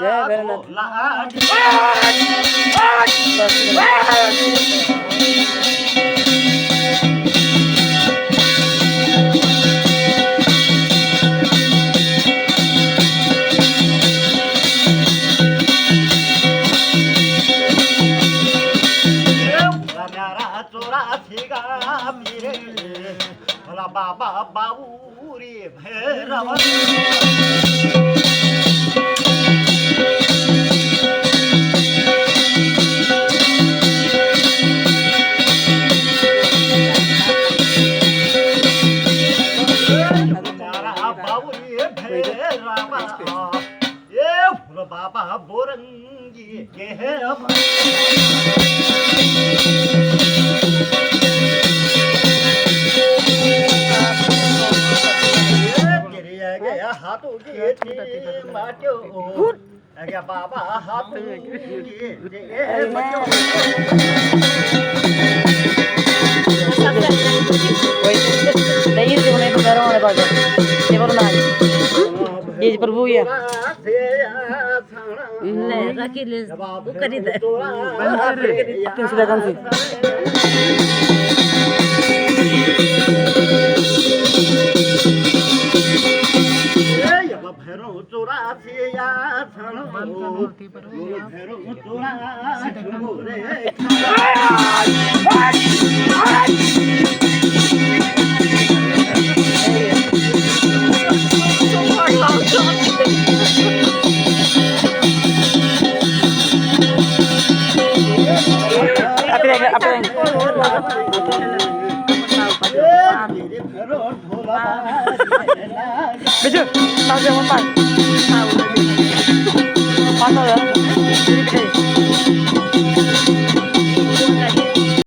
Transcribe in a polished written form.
जय भैरवनाथ बाबा बाबूरी भैरव बाबूरी भैरव ये बाबा बोरंगी के हाथों की माटो अगे बाबा हाथों ये प्रभु या ले रखी ले वो करी दे भैरो चोरा से या भैरो चोरा Betul, tahu dia apa? Tahu. Mana ya?